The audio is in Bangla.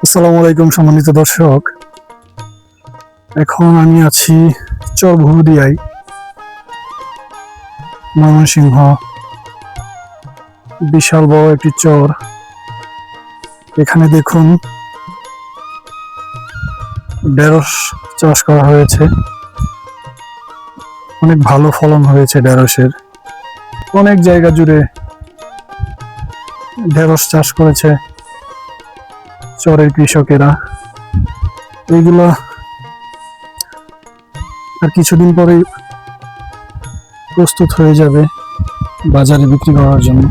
আসসালামু আলাইকুম সম্মানিত দর্শক। এখন আমি আছি চর ভুদিয়ায়, ময়মনসিংহ। বিশাল বড় একটি চর। এখানে দেখুন ঢেঁড়স চাষ করা হয়েছে। অনেক ভালো ফলন হয়েছে ঢেঁড়সের। অনেক জায়গা জুড়ে ঢেঁড়স চাষ করেছে চরের কৃষকেরা। এইগুলা আর কিছুদিন পরেই প্রস্তুত হয়ে যাবে বাজারে বিক্রি করার জন্য।